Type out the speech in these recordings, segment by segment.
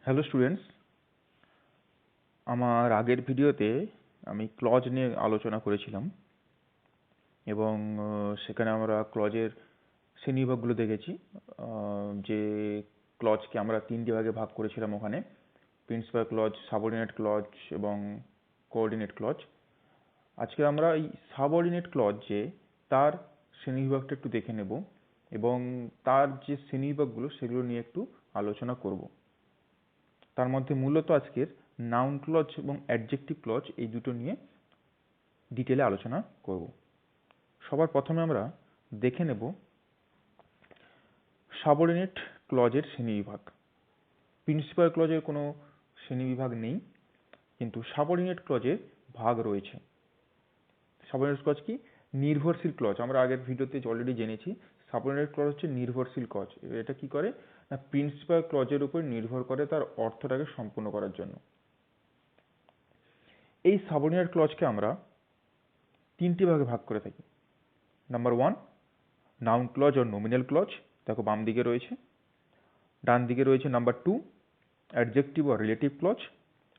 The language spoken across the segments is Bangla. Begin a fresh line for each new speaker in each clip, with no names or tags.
হ্যালো স্টুডেন্টস, আমার আগের ভিডিওতে আমি ক্লজ নিয়ে আলোচনা করেছিলাম এবং সেখানে আমরা ক্লজের শ্রেণীবিভাগগুলো দেখেছি। যে ক্লজকে আমরা তিনটি ভাগে ভাগ করেছিলাম ওখানে: প্রিন্সিপাল ক্লজ, সাবঅর্ডিনেট ক্লজ এবং কোঅর্ডিনেট ক্লজ। আজকে আমরা এই সাবঅর্ডিনেট ক্লজ যে তার শ্রেণীবিভাগটা একটু দেখে নেব এবং তার যে শ্রেণীবিভাগগুলো সেগুলো নিয়ে একটু আলোচনা করব। তার মধ্যে মূলত আজকের নাউন ক্লজ এবং অ্যাডজেক্টিভ ক্লজ এই দুটো নিয়ে ডিটেলে আলোচনা করব। সবার প্রথমে আমরা দেখে নেব সাবঅর্ডিনেট ক্লজের শ্রেণীবিভাগ। প্রিন্সিপাল ক্লজের কোনো শ্রেণীবিভাগ নেই, কিন্তু সাবঅর্ডিনেট ক্লজের ভাগ রয়েছে। সাবঅর্ডিনেট ক্লজ কি? নির্ভরশীল ক্লজ। আমরা আগের ভিডিওতে অলরেডি জেনেছি সাবঅর্ডিনেট ক্লজ হচ্ছে নির্ভরশীল ক্লজ। এটা কি করে না, প্রিন্সিপাল ক্লজের উপর নির্ভর করে তার অর্থটাকে সম্পূর্ণ করার জন্য। এই সাবঅর্ডিনেট ক্লজকে আমরা তিনটি ভাগে ভাগ করে থাকি। নাম্বার 1, নাউন ক্লজ আর নমিনাল ক্লজ, দেখো বাম দিকে রয়েছে। ডান দিকে রয়েছে নাম্বার 2, অ্যাডজেক্টিভ আর রিলেটিভ ক্লজ।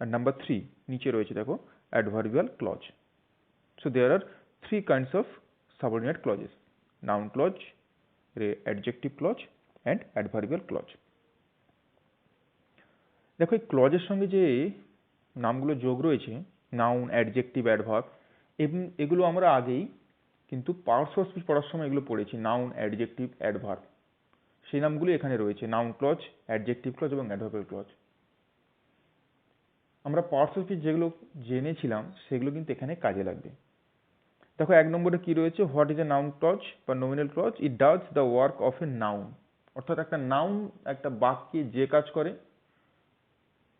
আর নাম্বার 3 নিচে রয়েছে, দেখো, adverbial clause. So there are three kinds of subordinate clauses: noun clause, adjective clause and adverbial clause. দেখো এই ক্লজের সঙ্গে যে নামগুলো যোগ রয়েছে, নাউন, অ্যাডজেক্টিভ, অ্যাডভার্ব, এগুলো আমরা আগেই কিন্তু পার্টস অফ স্পিচ পড়ার সময় এগুলো পড়েছি। নাউন, অ্যাডজেক্টিভ, অ্যাডভার্ব, সেই নামগুলো এখানে রয়েছে: নাউন ক্লজ, অ্যাডজেক্টিভ ক্লজ এবং অ্যাডভার্বিয়াল ক্লজ। আমরা পার্টস অফ স্পিচ যেগুলো জেনেছিলাম সেগুলো কিন্তু এখানে কাজে লাগবে। দেখো 1 নম্বরে কি রয়েছে? What is a noun clause বা nominal clause? It does the work of a noun. অর্থাৎ একটা নাউন একটা বাক্যে যে কাজ করে,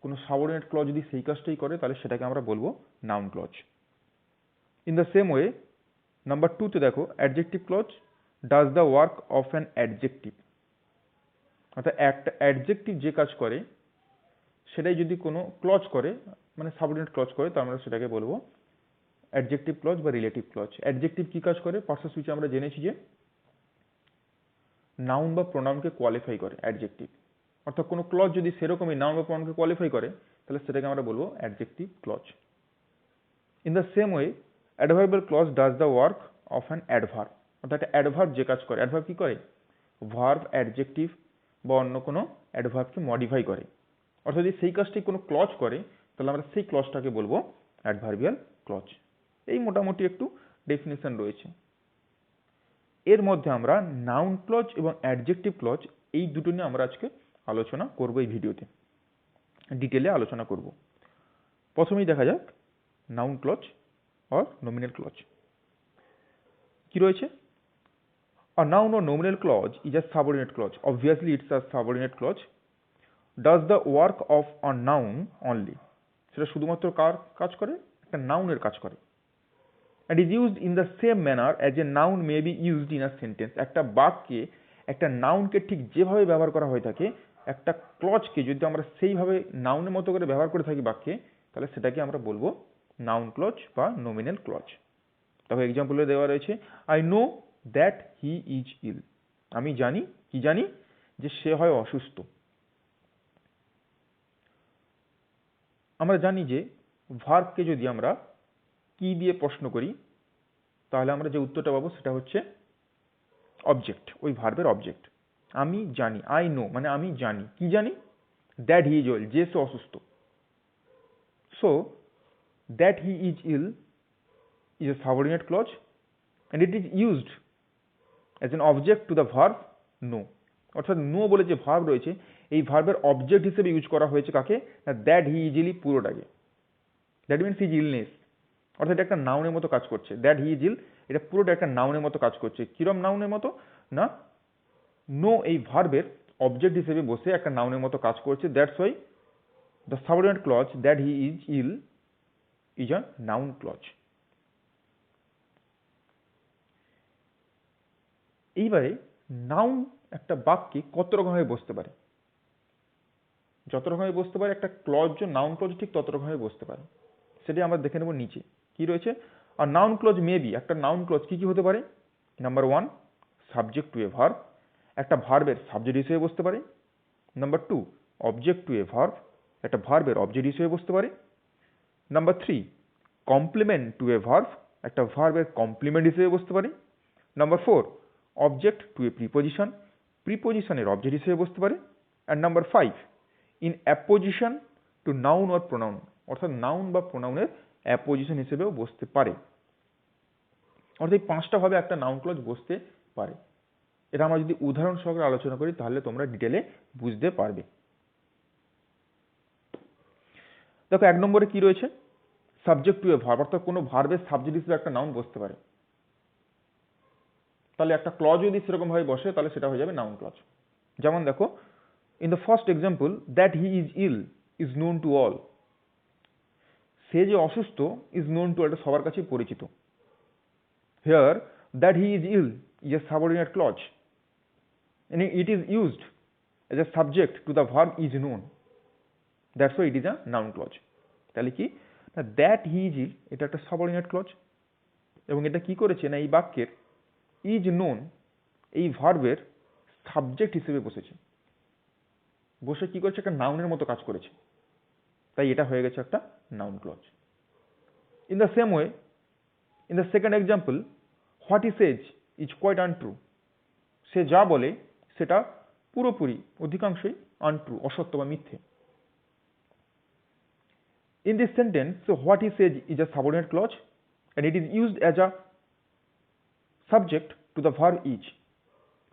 কোনো সাবঅর্ডিনেট ক্লজ যদি সেই কাজটাই করে, তাহলে সেটাকে আমরা বলবো noun clause. In the same way, number 2 তে দেখো, adjective clause does the work of an adjective. অর্থাৎ একটা অ্যাডজেক্টিভ যে কাজ করে সেটাই যদি কোনো ক্লজ করে, মানে সাবঅর্ডিনেট ক্লজ করে, তাহলে আমরা সেটাকে বলবো অ্যাডজেক্টিভ ক্লজ বা রিলেটিভ ক্লজ। অ্যাডজেক্টিভ কি কাজ করে? পার্টস অফ স্পিচে আমরা জেনেছি যে নাউন বা প্রোনাউনকে কোয়ালিফাই করে অ্যাডজেক্টিভ। অর্থাৎ কোনো ক্লজ যদি সেরকমই নাউন বা প্রোনাউনকে কোয়ালিফাই করে, তাহলে সেটাকে আমরা বলবো adjective clause. In the same way, adverbial clause does the work of an adverb. অর্থাৎ অ্যাডভার্ব যে কাজ করে, অ্যাডভার্ব কি করে? ভার্ব, অ্যাডজেক্টিভ বা অন্য কোনো অ্যাডভার্বকে মডিফাই করে। অর্থাৎ যদি সেই কাজটি কোনো ক্লজ করে, তাহলে আমরা সেই ক্লজটাকে বলবো অ্যাডভার্বিয়াল ক্লজ। এই মোটামুটি একটু ডেফিনেশন রয়েছে। এর মধ্যে আমরা নাউন ক্লজ এবং অ্যাডজেক্টিভ ক্লজ এই দুটো নিয়ে আমরা আজকে আলোচনা করব। এই ভিডিওতে ডিটেলে আলোচনা করব। প্রথমেই দেখা যাক নাউন ক্লজ আর নমিনাল ক্লজ কি রয়েছে। A noun or nominal clause is a subordinate clause. Obviously it's a subordinate clause. Does the work of a noun only. সেটা শুধুমাত্র কার কাজ করে? একটা নাউনের কাজ করে। And is used in the same manner as a noun may be used in a sentence. একটা বাক্যে একটা নাউনকে ঠিক যেভাবে ব্যবহার করা হয়ে থাকে, একটা ক্লজকে যদি আমরা সেইভাবে নাউনের মতো করে ব্যবহার করে থাকি বাক্যে, তাহলে সেটাকে আমরা বলবো নাউন ক্লজ বা নমিনাল ক্লজ। দেখো এক্সাম্পলে দেওয়া রয়েছে, I know that he is ill. আমি জানি, কি জানি? যে সে হয় অসুস্থ। আমরা জানি যে ভার্বকে যদি আমরা কি দিয়ে প্রশ্ন করি, তাহলে আমরা যে উত্তরটা পাবো সেটা হচ্ছে অবজেক্ট, ওই ভার্বের অবজেক্ট। আমি জানি, আই নো মানে আমি জানি, কি জানি? দ্যাট হি ইজ ইল, যে সে অসুস্থ। So that he is ill is a subordinate clause and it is used as an object to the verb know. অর্থাৎ নো বলে যে ভার্ব রয়েছে, এই ভার্বের অবজেক্ট হিসেবে ইউজ করা হয়েছে কাকে? না দ্যাট হি ইজিলি পুরোটাকে। That means his illness. অর্থাৎ এটা একটা নাউনের মতো কাজ করছে। দ্যাট হি ইজ ইল, এটা পুরোটা একটা নাউনের মতো কাজ করছে। কিরম নাউনের মতো? না, নো এই ভার্বের অবজেক্ট হিসেবে বসে একটা নাউনের মতো কাজ করছে। That's why the subordinate clause that he is ill is a noun clause. এইবারে নাউন একটা বাক্যে কত রকমভাবে বসতে পারে? যত রকমভাবে বসতে পারে একটা ক্লজ, নাউন ক্লজ ঠিক তত রকমভাবে বসতে পারে। সেটাই আমরা দেখে নেব নিচে কি রয়েছে। আর নাউন ক্লজ মে বি, একটা নাউন ক্লজ কি কি হতে পারে? Number 1, subject to a verb, একটা ভার্বের সাবজেক্ট হিসেবে বসতে পারে। Number 2, object to a verb. একটা ভার্বের অবজেক্ট হিসেবে বসতে পারে। Number 3, complement two a verb, একটা ভার্বের কমপ্লিমেন্ট হিসেবে বসতে পারে। Number 4, object to a preposition, প্রিপোজিশনের object হিসেবে বসতে পারে। And number 5, in apposition two noun or pronoun, অর্থাৎ নাউন বা প্রোনাউনের অ্যাপোজিশন হিসেবেও বসতে পারে। অর্থাৎ এই 5টা ভাবে একটা নাউন ক্লজ বসতে পারে। এটা আমরা যদি উদাহরণ সহকারে আলোচনা করি তাহলে তোমরা ডিটেলে বুঝতে পারবে। দেখো 1 নম্বরে কি রয়েছে, সাবজেক্ট টু এ ভার্ব, অর্থাৎ কোনো ভার্বের সাবজেক্ট হিসেবে একটা নাউন বসতে পারে। তাহলে একটা ক্লজ যদি সেরকম ভাবে বসে তাহলে সেটা হয়ে যাবে নাউন ক্লজ। যেমন দেখো, in the first example, that he is ill is known to all, সে যে অসুস্থ ইজ নোন টু, এটা সবার কাছে পরিচিত। Here that he is ill is a subordinate clause and it is used as a subject to the verb is known, that's why it is a noun clause। তাহলে কি না, দ্যাট হি ইজ ইল এটা একটা সাবঅর্ডিনেট ক্লজ, এবং এটা কি করেছে না এই বাক্যের ইজ নোন এই ভার্বের সাবজেক্ট হিসেবে বসেছে, বসে কি করেছে একটা নাউনের মতো কাজ করেছে, তাই এটা হয়ে গেছে একটা noun clause. In the same way, in the second example, what he says is quite untrue, সে যা বলে সেটা পুরোপুরি অধিকাংশই আনট্রু, অসত্য বা মিথ্যে। In this sentence, so what he says is a subordinate clause and it is used as a subject to the verb is,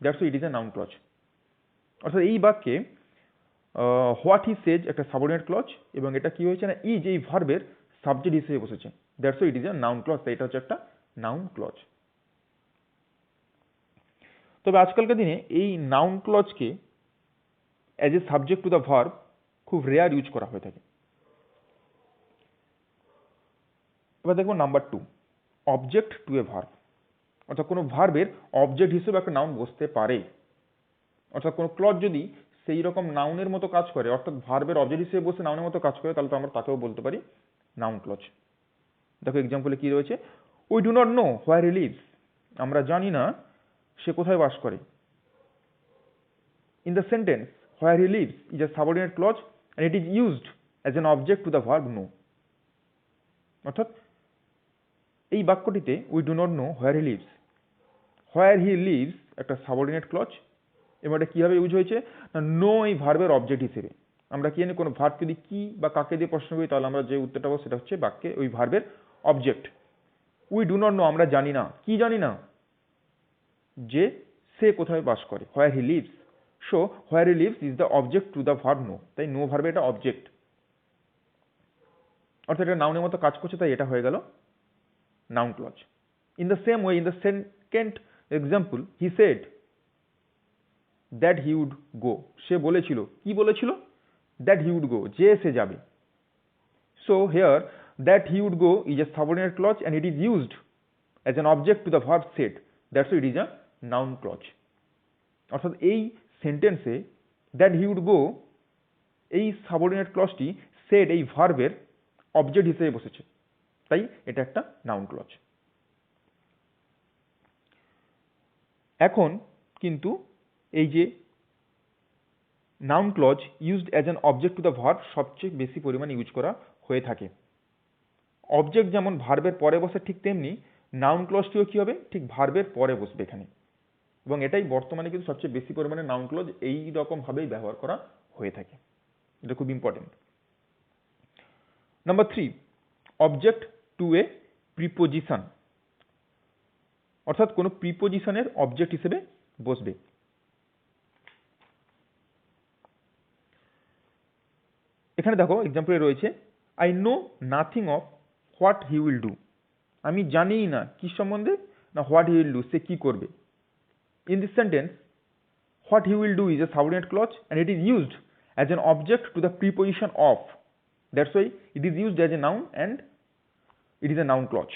that's why it is a noun clause। অর্থাৎ এই বাক্যে হোয়াট হি সেজ একটা সাবঅর্ডিনেট ক্লজ, এবং এটা কি হয়েছে না ইজ এই ভার্বের সাবজেক্ট হিসেবে বসেছে, that's why it is a noun clause, তাই এটা হচ্ছে একটা নাউন ক্লজ। তবে আজকালকার দিনে এই নাউন ক্লজকে as a subject to the verb খুব রেয়ার ইউজ করা হয়ে থাকে। এবার দেখবো number 2, object to a verb, অর্থাৎ কোনো ভার্বের অবজেক্ট হিসেবে একটা নাউন বসতে পারে। অর্থাৎ কোনো ক্লজ যদি সেই রকম নাউনের মতো কাজ করে, অর্থাৎ ভার্বের অবজেক্ট হিসেবে বসে নাউনের মতো কাজ করে, তাহলে তো আমরা তাকেও বলতে পারি নাউন ক্লজ। দেখো এক্সাম্পলে কি রয়েছে, we do not know where he lives, আমরা জানি না সে কোথায় বাস করে। In the sentence where he lives is a subordinate clause and it is used as an object to the verb know, অর্থাৎ এই বাক্যটিতে we do not know where he lives, where he lives একটা সাবঅর্ডিনেট ক্লজ, এবং এটা কিভাবে ইউজ হয়েছে না নো এই ভার্বের অবজেক্ট হিসেবে। আমরা কি জানি কোনো ভার্ব যদি কি বা কাকে দিয়ে প্রশ্ন করি তাহলে আমরা যে উত্তরটা পাবো সেটা হচ্ছে বাক্যে ওই ভার্বের object. We do not no আমরা জানি না, কি জানি না, যে সে কোথায় বাস করে, where he lives. So where he lives is the object to the verb know, তাই নো ভার্বে এটা অবজেক্ট, অর্থাৎ এটা নাউনের মতো কাজ করছে, তাই এটা হয়ে গেল noun clause. In the same way, in the second example, he said that he would go, সে বলেছিল, কি বলেছিল, দ্যাট হি উড গো, যে সে যাবে। So here that he would go is a subordinate clause and it is used as an object to the verb said, that's why it is a noun clause। অর্থাৎ এই সেন্টেন্সে দ্যাট হি উড গো এই সাবঅর্ডিনেট ক্লজটি সেড এই ভার্বের অবজেক্ট হিসেবে বসেছে, তাই এটা একটা নাউন ক্লজ। এখন কিন্তু এই যে noun clause used as an object to the verb সবচেয়ে বেশি পরিমাণে ইউজ করা হয়ে থাকে। অবজেক্ট যেমন ভার্বের পরে বসে ঠিক তেমনি নাউন ক্লজটিও কি হবে, ঠিক ভার্বের পরে বসবে এখানে, এবং এটাই বর্তমানে কিন্তু সবচেয়ে বেশি পরিমাণে নাউন ক্লজ এই রকম ভাবেই ব্যবহার করা হয়ে থাকে, এটা খুব important. Number 3, object to a preposition, অর্থাৎ কোনো প্রিপোজিশনের অবজেক্ট হিসেবে বসবে। এখানে দেখো এক্সাম্পলে রয়েছে I know nothing of what he will do, আমি জানিই না কি সম্বন্ধে না হোয়াট হি উইল ডু, সে কি করবে। In this sentence what he will do is a subordinate clause and it is used as an object to the preposition of, that's why it is used as a noun and it is a noun clause।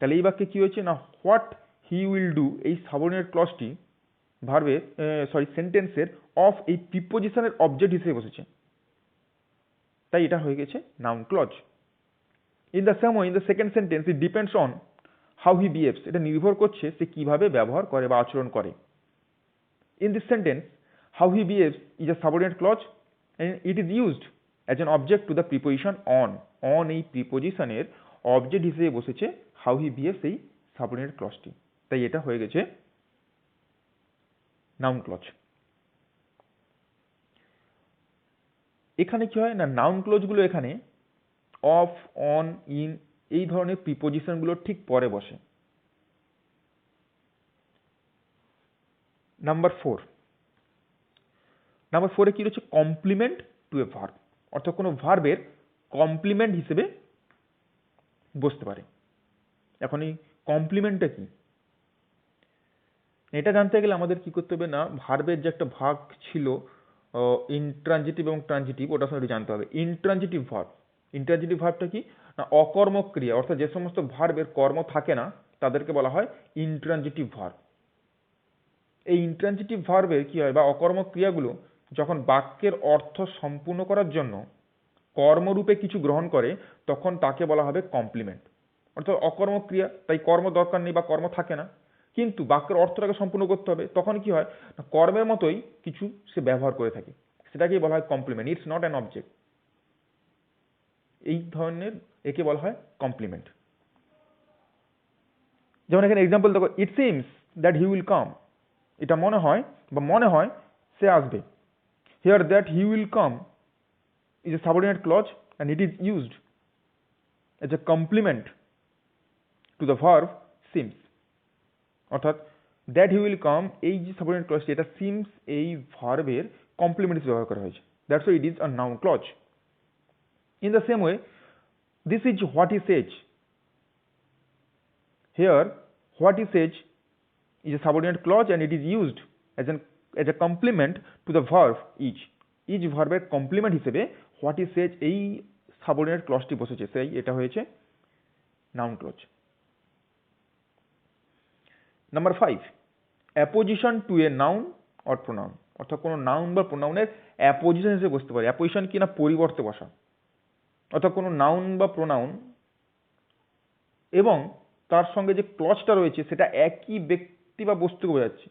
তাহলে এই বাক্যে কি হয়েছে না হোয়াট হি উইল ডু এই সাবঅর্ডিনেট ক্লজটি ভার্বের সেন্টেন্সের অফ এই প্রিপোজিশনের অবজেক্ট হিসেবে বসেছে, তাই এটা হয়ে গেছে noun clause. In the same way, in the second sentence it depends on how he behaves, এটা নির্ভর করছে সে কিভাবে ব্যবহার করে বা আচরণ করে। In this sentence how he behaves is a subordinate clause and it is used as an object to the preposition on এই প্রিপোজিশনের অবজেক্ট হিসেবে বসেছে হাউ হি বিহেভস এই সাবঅর্ডিনেট ক্লজটি, তাই এটা হয়ে গেছে নাউন ক্লজ। এখানে কি হয় না, নাউন ক্লজগুলো এখানে অফ, অন, ইন এই ধরনের প্রিপোজিশনগুলো ঠিক পরে বসে। নাম্বার 4 কি রয়েছে, কমপ্লিমেন্ট টু এ ভার্ব, অর্থাৎ কোনো ভার্বের কমপ্লিমেন্ট হিসেবে বসতে পারে। এখন এই কমপ্লিমেন্টটা কি, এটা জানতে গেলে আমাদের কি করতে হবে না, ভার্বের যে একটা ভাগ ছিল ইনট্রানজিটিভ এবং ট্রানজিটিভ, ওটার সঙ্গে জানতে হবে। ইনট্রানজিটিভ ভার্বটা কি না, অকর্মক ক্রিয়া, অর্থাৎ যে সমস্ত ভার্বের কর্ম থাকে না তাদেরকে বলা হয় ইনট্রানজিটিভ ভার্ব। এই ইনট্রানজিটিভ ভার্বের কি হয় বা অকর্মক ক্রিয়াগুলো যখন বাক্যের অর্থ সম্পূর্ণ করার জন্য কর্মরূপে কিছু গ্রহণ করে তখন তাকে বলা হবে কমপ্লিমেন্ট। অর্থাৎ অকর্মক ক্রিয়া, তাই কর্ম দরকার নেই বা কর্ম থাকে না, কিন্তু বাক্যের অর্থটাকে সম্পূর্ণ করতে হবে, তখন কি হয় না, কর্মের মতোই কিছু সে ব্যবহার করে থাকে, সেটাকেই বলা হয় complement. It's not an object, এই ধরনের একে বলা হয় কমপ্লিমেন্ট। যেমন এখানে এক্সাম্পল দেখো, it seems that he will come, এটা মনে হয় সে আসবে। Here that he will come is a subordinate clause and it is used as a complement to the verb seems, অর্থাৎ that he will come এই যে subordinate clause এটা seems এই ভার্বের কমপ্লিমেন্ট হিসেবে ব্যবহার করা হয়েছে, that's why it is a noun clause. In the same way, this is what he says, here what he says is a subordinate clause and it is used as a complement to the verb each ভার্বের কমপ্লিমেন্ট হিসেবে হোয়াট ইজ সেজ এই সাবঅর্ডিনেট ক্লজটি বসেছে, সেই এটা হয়েছে noun clause. Number 5, apposition to a noun or pronoun, অর্থাৎ কোনো নাউন বা প্রোনাউনের অ্যাপোজিশন হিসেবে বসতে পারে। অ্যাপোজিশন কি না, পরিবর্তে বসা, অর্থাৎ কোনো নাউন বা প্রোনাউন এবং তার সঙ্গে যে ক্লজটা রয়েছে সেটা একই ব্যক্তি বা বস্তুকে বোঝাচ্ছে,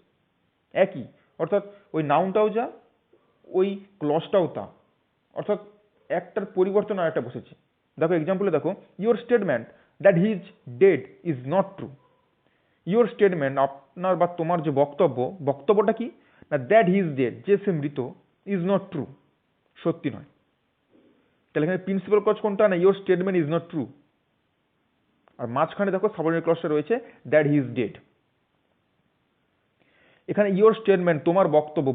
একই, অর্থাৎ ওই নাউনটাও যা ওই ক্লজটাও তা, অর্থাৎ একটার পরিবর্তন আর একটা বসেছে। দেখো এক্সাম্পলে দেখো, your statement that he is dead is not true. Your statement আপনার বা তোমার যে বক্তব্যটা কি না, দ্যাট হি ইজ ডেড যে সে মৃত, ইজ নট ট্রু সত্যি নয়। তাহলে এখানে প্রিন্সিপাল ক্লজ কোনটা না, your statement is not true, আর মাঝখানে দেখো সাবঅর্ডিনেট ক্লজটা রয়েছে দ্যাট হি ইজ ডেড। এখানে ইউর স্টেটমেন্ট তোমার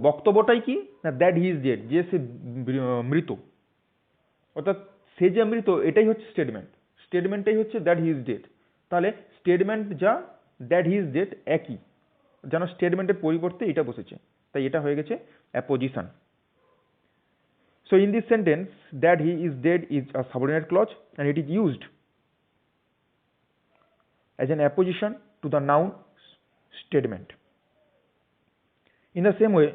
বক্তব্যটাই কি না, দ্যাট হি ইজ ডেড যে সে মৃত, অর্থাৎ সে যে মৃত এটাই হচ্ছে স্টেটমেন্টটাই হচ্ছে দ্যাট হি ইজ ডেড। তাহলে স্টেটমেন্ট যা দ্যাট হি ইজ ডেড একই, যেন স্টেটমেন্টের পরিবর্তে এটা বসেছে, তাই এটা হয়ে গেছে apposition. So in this sentence that he is dead is a subordinate clause and it is used as an apposition to the noun statement. In the same way,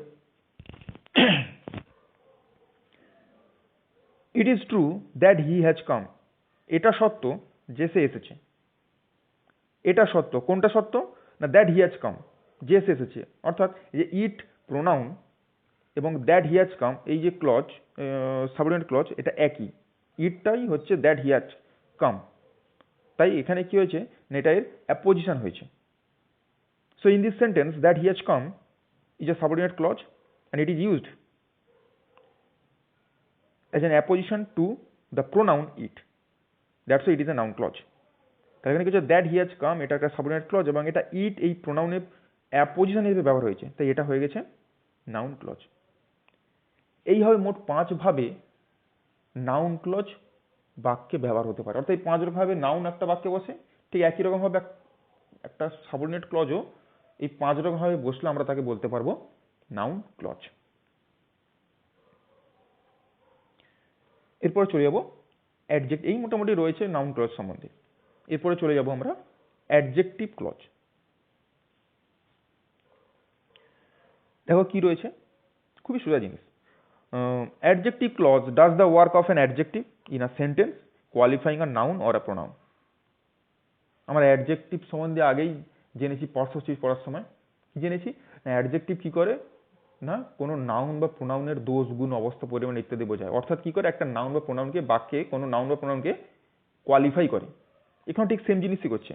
it is true that he has come, এটা সত্য যে সে এসেছে। এটা সত্য, কোনটা সত্য না, দ্যাট হি হ্যাজ কাম যে সে এসেছে, অর্থাৎ এই যে ইট প্রোনাউন এবং দ্যাট হি হ্যাজ কাম এই যে ক্লজ সাবঅর্ডিনেট ক্লজ এটা একই, ইটটাই হচ্ছে দ্যাট হি হ্যাজ কাম, তাই এখানে কি হয়েছে না, এটা এর অ্যাপোজিশন হয়েছে। So in this sentence that he has come is a subordinate clause and it is used as an apposition to the pronoun it, that's why it is a noun clause. তাহলে এখানে কিছু দ্যাট হি হ্যাজ কাম এটা একটা সাবঅর্ডিনেট ক্লজ এবং এটা ইট এই প্রোনাউনের অ্যাপোজিশন হিসেবে ব্যবহার হয়েছে, তাই এটা হয়ে গেছে নাউন ক্লজ। এইভাবে মোট 5 ভাবে নাউন ক্লজ বাক্যে ব্যবহার হতে পারে, অর্থাৎ এই 5 ভাবে নাউন একটা বাক্যে বসে, ঠিক একই রকম ভাবে একটা সাবঅর্ডিনেট ক্লজও এই 5 রকম ভাবে বসলে আমরা তাকে বলতে পারবো নাউন ক্লজ। এরপরে চলে যাব অ্যাডজেক্ট, এই মোটামুটি রয়েছে নাউন ক্লজ সম্বন্ধে। এরপরে চলে যাব আমরা অ্যাডজেক্টিভ ক্লজ। দেখো কি রয়েছে, খুবই সোজা জিনিস। Adjective clause does the work of an adjective in a sentence qualifying a noun or a pronoun. আমরা অ্যাডজেক্টিভ সম্বন্ধে আগেই জেনেছি, পার্শ্বশিস পড়ার সময় কি জেনেছি, অ্যাডজেক্টিভ কি করে না কোনো নাউন বা প্রোনাউনের দোষ গুণ অবস্থা পরিমাণ ইত্যাদি বোঝায়। অর্থাৎ কি করে একটা নাউন বা প্রোনাউনকে বাক্যে কোনো নাউন বা প্রোনাউনকে কোয়ালিফাই করে। এখানে ঠিক সেম জিনিসই করছে।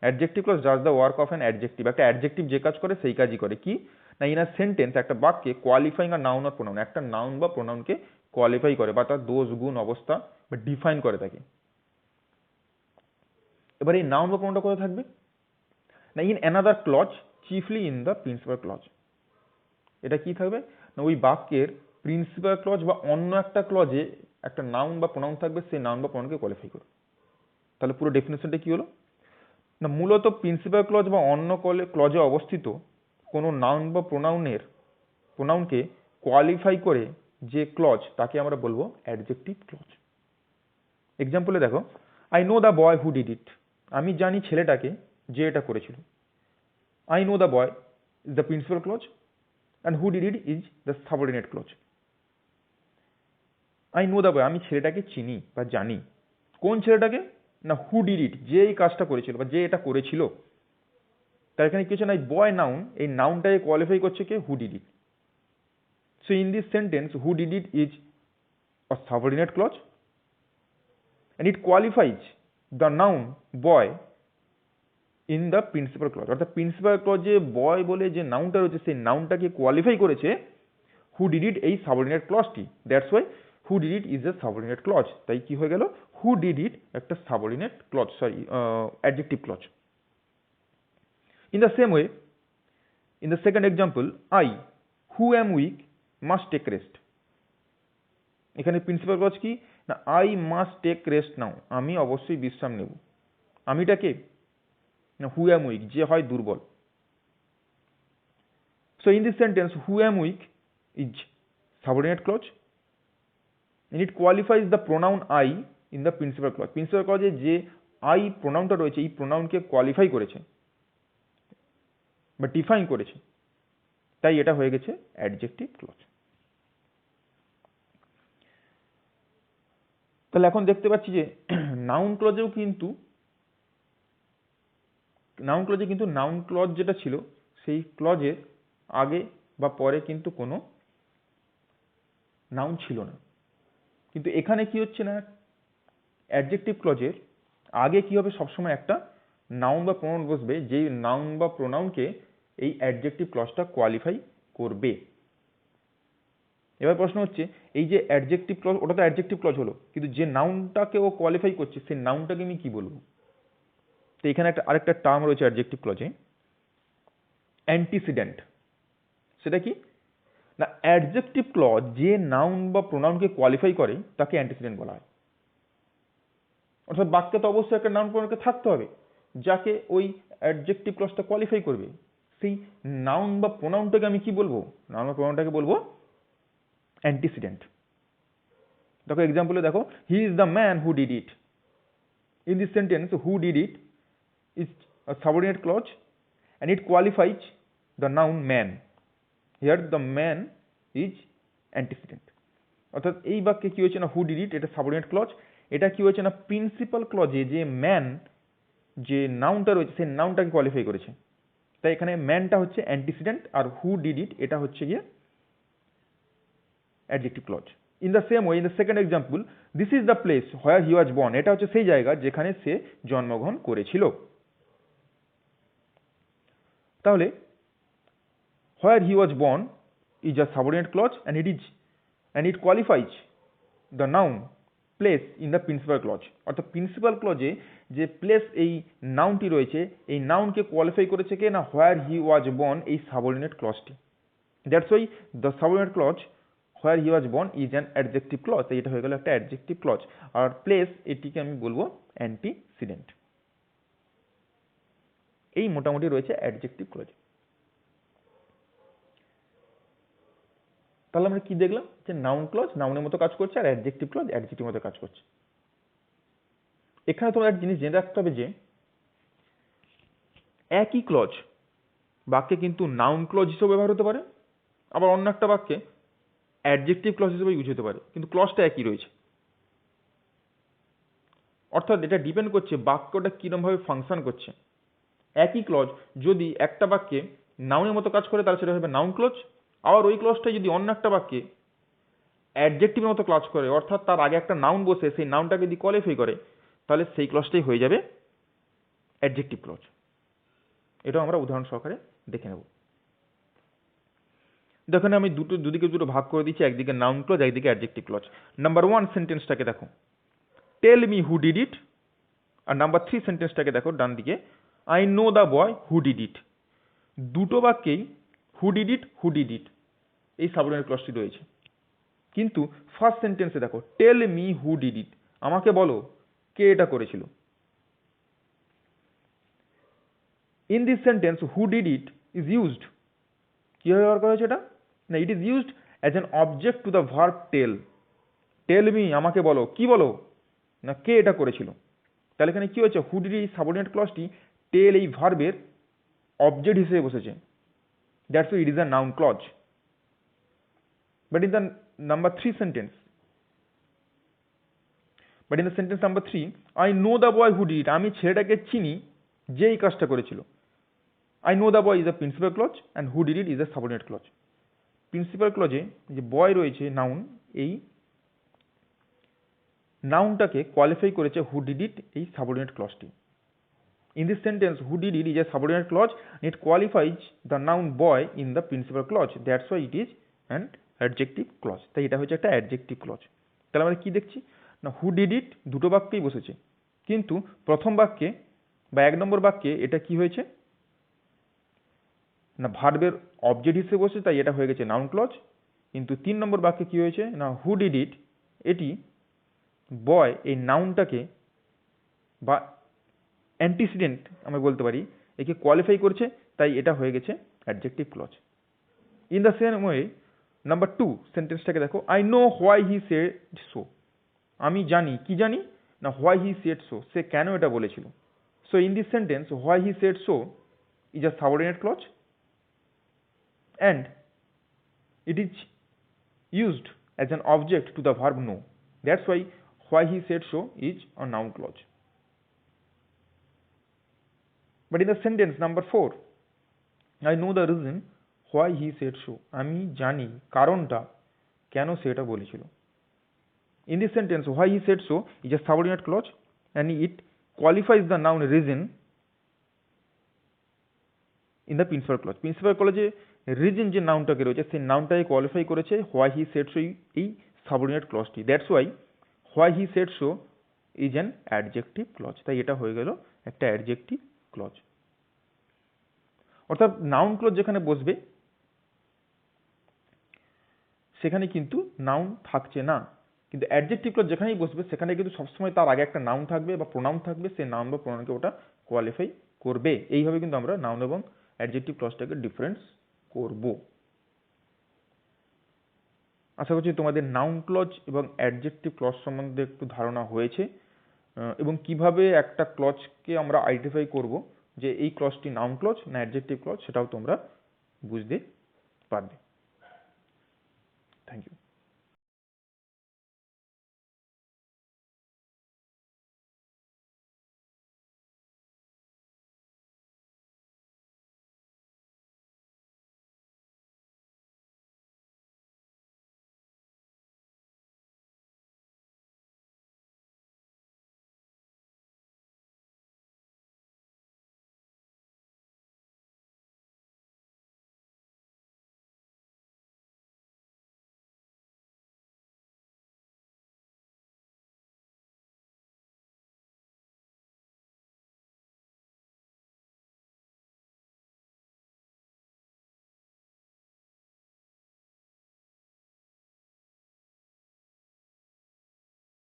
Adjective clause does the work of an adjective. একটা অ্যাডজেক্টিভ যে কাজ করে সেই কাজই করে। কি না, ইন আ সেন্টেন্স একটা বাক্যে কোয়ালিফাইং আ নাউন আর প্রোনাউন, একটা নাউন বা প্রোনাউনকে কোয়ালিফাই করে বা তার দোষ গুণ অবস্থা বা ডিফাইন করে থাকে। এবার এই নাউন বা প্রোনাউনটা কোথায় থাকবে না, in another clause chiefly in the principal clause. এটা কি থাকবে না, ওই বাক্যের প্রিন্সিপাল ক্লজ বা অন্য একটা ক্লজে একটা নাউন বা প্রোনাউন থাকবে, সেই নাউন বা প্রোনাউনকে কোয়ালিফাই করে। তাহলে পুরো ডেফিনেশনটা কি হলো না, মূলত প্রিন্সিপাল ক্লজ বা অন্য ক্লজে অবস্থিত কোনো নাউন বা প্রোনাউনকে কোয়ালিফাই করে যে ক্লজ তাকে আমরা বলবো অ্যাডজেক্টিভ ক্লজ। এক্সাম্পলে দেখো, I know the boy who did it. আমি জানি ছেলেটাকে যে এটা করেছিল। I know the boy is the principal clause and who did it is the subordinate clause. I know the boy, আমি ছেলেটাকে চিনি বা জানি। কোন ছেলেটাকে না, who did it, যে এই কাজটা করেছিল বা যে এটা করেছিল। তার এখানে কি হচ্ছে না, বয় নাউন, এই নাউনটাকে কোয়ালিফাই করছে কে, who did it. So in this sentence who did it is a subordinate clause and it qualifies the noun boy in the principal clause। অর্থাৎ প্রিন্সিপাল ক্লজে বয় বলে যে নাউনটা রয়েছে সেই নাউনটাকে কোয়ালিফাই করেছে who did it এই সাবঅর্ডিনেট ক্লজটি। That's why who did it is a subordinate clause। তাই কি হয়ে গেল, who did it একটা subordinate clause, sorry adjective clause. In the same way, in the second example, I who am weak must take rest। এখানে প্রিন্সিপাল ক্লজ কি না, I must take rest now, আমি অবশ্যই বিশ্রাম নেব। আমিটা কে না, who am weak, যে হয় দুর্বল। So in this sentence who am weak is subordinate clause and it qualifies the pronoun I in the principal clause। Principal ক্লজে যে I প্রোনাউনটা রয়েছে এই প্রোনাউনকে কোয়ালিফাই করেছে বা ডিফাইন করেছে, তাই এটা হয়ে গেছে অ্যাডজেক্টিভ ক্লজ। তাহলে এখন দেখতে পাচ্ছি যে নাউন ক্লজে কিন্তু নাউন ক্লজ যেটা ছিল সেই ক্লজের আগে বা পরে কিন্তু কোনো নাউন ছিল না। কিন্তু এখানে কি হচ্ছে না, অ্যাডজেক্টিভ ক্লজের আগে কি হবে, সবসময় একটা নাউন বা প্রোনাউন বসবে, যেই নাউন বা প্রোনাউনকে এই অ্যাডজেক্টিভ ক্লজটা কোয়ালিফাই করবে। এবার প্রশ্ন হচ্ছে, এই যে অ্যাডজেক্টিভ ক্লজ, ওটা তো অ্যাডজেক্টিভ ক্লজ হলো, কিন্তু যে নাউনটাকে ও কোয়ালিফাই করছে সেই নাউনটাকে আমি কি বলবো। তো এখানে আরেকটা টার্ম রয়েছে অ্যাডজেক্টিভ ক্লজে, অ্যান্টিসিডেন্ট। সেটা কি না, অ্যাডজেক্টিভ ক্লজ যে নাউন বা প্রোনাউনকে কোয়ালিফাই করে তাকে অ্যান্টিসিডেন্ট বলা হয়। অর্থাৎ বাক্যে তো অবশ্যই একটা নাউন প্রোনাউনকে থাকতে হবে যাকে ওই অ্যাডজেক্টিভ ক্লজটা কোয়ালিফাই করবে। সেই নাউন বা প্রোনাউনটাকে আমি কি বলবো, নাউন বা প্রোনাউনটাকে বলবো অ্যান্টিসিডেন্ট। দেখো এক্সাম্পলে দেখো, he is the man who did it. In this sentence who did it is a subordinate clause and it qualifies the noun man. Here the man is antecedent। অর্থাৎ এই বাক্যে কি হয়েছে না, হু ডিড ইট এটা সাবঅর্ডিনেট ক্লজ, এটা কি হয়েছে না প্রিন্সিপাল ক্লজে যে ম্যান যে নাউনটা রয়েছে সেই নাউনটাকে কোয়ালিফাই করেছে। তাই এখানে ম্যানটা হচ্ছে অ্যান্টিসিডেন্ট আর হু ডিড ইট এটা হচ্ছে গিয়ে adjective clause. In the same way, in the second example, this is the place where he was born. এটা হচ্ছে সেই জায়গা যেখানে সে জন্মগ্রহণ করেছিল। তাহলে where he was born is a subordinate clause and it qualifies the noun place in the principal clause। অর্থাৎ প্রিন্সিপাল ক্লজে যে প্লেস এই নাউনটি রয়েছে এই নাউনকে কোয়ালিফাই করেছে কে না, where he was born এই সাবঅর্ডিনেট ক্লজটি। That's why the subordinate clause where he was born is an adjective clause। তাই এটা হয়ে গেল একটা অ্যাডজেক্টিভ ক্লজ। আর প্লেস এটিকে আমি বলবো অ্যান্টিসিডেন্ট। এই মোটামুটি রয়েছে অ্যাডজেক্টিভ ক্লজ। তাহলে আমরা কি দেখলাম যে নাউন ক্লজ নাউনের মতো কাজ করছে আর অ্যাডজেক্টিভ ক্লজ অ্যাডজেক্টিভের মতো কাজ করছে। এখানে তোমরা একটা জিনিস জেনে রাখতে হবে যে একই ক্লজ বাক্যে কিন্তু নাউন ক্লজ হিসেবে ব্যবহার হতে পারে, আবার অন্য একটা বাক্যে অ্যাডজেক্টিভ ক্লজ হিসেবে ইউজ হতে পারে, কিন্তু ক্লজটা একই রয়েছে। অর্থাৎ এটা ডিপেন্ড করছে বাক্যটা কিরকম ভাবে ফাংশন করছে। একই ক্লজ যদি একটা বাক্যে নাউনের মতো কাজ করে তাহলে সেটা হবে নাউন ক্লজ, আবার ওই ক্লজটাই যদি অন্য একটা বাক্যে অ্যাডজেক্টিভের মতো ক্লজ করে, অর্থাৎ তার আগে একটা নাউন বসে সেই নাউনটাকে যদি কোয়ালিফাই করে, তাহলে সেই ক্লজটাই হয়ে যাবে অ্যাডজেক্টিভ ক্লজ। এটাও আমরা উদাহরণ সহকারে দেখে নেব। দেখেন আমি দুদিকে দুটো ভাগ করে দিচ্ছি, একদিকে নাউন ক্লজ, একদিকে অ্যাডজেক্টিভ ক্লজ। নাম্বার 1 সেন্টেন্সটাকে দেখো, tell me who did it. আর নাম্বার 3 সেন্টেন্সটাকে দেখো ডান দিকে, I know the boy who did it. দুটো বাক্যেই হু ডিড ইট এই সাবঅর্ডিনেট ক্লজটি রয়েছে। কিন্তু ফার্স্ট সেন্টেন্সে দেখো, টেল মি হু ডিড ইট, আমাকে বলো কে এটা করেছিল। In this sentence who did it is used. কিভাবে ব্যবহার করা হয়েছে এটা? না, it is used as an object to the verb tell. Tell me, আমাকে বলো, কি বলো? না, কে এটা করেছিল। তাহলে এখানে কি হয়েছে, হু ডিড এই সাবঅর্ডিনেট ক্লজটি টেল এই ভার্বের অবজেক্ট হিসেবে বসেছে। That's why it is a noun clause. But in the number 3 sentence, but in the sentence number 3, I know the boy who did it. আমি ছেলেটাকে চিনি যে এই কাজটা করেছিল। I know the boy is a principal clause and who did it is a subordinate clause. Principal ক্লজে যে বয় রয়েছে নাউন, এই নাউনটাকে কোয়ালিফাই করেছে হু ডিড ইট এই subordinate ক্লজটি। In this sentence, who did it is a subordinate clause and it qualifies the noun boy in the principal clause. That's why it is an adjective clause. তাই এটা হচ্ছে একটা adjective clause. তাহলে আমরা কি দেখছি না, who did it দুটো বাক্যেই বসেছে, কিন্তু প্রথম বাক্যে বা 1 নম্বর বাক্যে এটা কি হয়েছে না, ভার্বের অবজেক্ট হিসেবে বসেছে, তাই এটা হয়ে গেছে নাউন ক্লজ। কিন্তু 3 নম্বর বাক্যে কি হয়েছে না, who did it এটি বয় এই নাউনটাকে বা অ্যান্টিসিডেন্ট আমরা বলতে পারি, একে কোয়ালিফাই করছে, তাই এটা হয়ে গেছে adjective clause. In the same way number 2 সেন্টেন্সটাকে দেখো, I know why he said so. আমি জানি, কি জানি না, হোয়াই হি সেড সো, সে কেন এটা বলেছিল। So in this sentence why he said so is a subordinate clause and it is used as an object to the verb know. That's why he said so is a noun clause. But in the sentence number 4, I know the reason why he said so. আমি জানি কারণটা কেন সে এটা বলেছিল। In this sentence, why he said so is a subordinate clause and it qualifies the noun reason in the principal clause. Principal clause reason যে নাউনটাকে রয়েছে সেই নাউনটাকে কোয়ালিফাই করেছে হোয়াই হি সেড সো এই সাবঅর্ডিনেট ক্লজটি। That's why why he said so is an adjective clause. তাই এটা হয়ে গেল একটা অ্যাডজেক্টিভ ক্লজ। অর্থাৎ নাউন ক্লজ যেখানে বসবে সেখানে কিন্তু নাউন থাকছে না, কিন্তু অ্যাডজেক্টিভ ক্লজ যেখানেই বসবে সেখানে কিন্তু সবসময় তার আগে একটা নাউন থাকবে বা প্রোনাউন থাকবে, সেই নাউন বা প্রোনাউনকে ওটা কোয়ালিফাই করবে। এইভাবে কিন্তু আমরা নাউন এবং অ্যাডজেক্টিভ ক্লজটাকে ডিফারেন্স করব। আশা করছি তোমাদের নাউন ক্লজ এবং অ্যাডজেক্টিভ ক্লজ সম্বন্ধে একটু ধারণা হয়েছে এবং কিভাবে একটা ক্লজকে আমরা আইডেন্টিফাই করব যে এই ক্লজটি নাউন ক্লজ না অ্যাডজেক্টিভ ক্লজ, সেটাও তোমরা বুঝতে পারবে।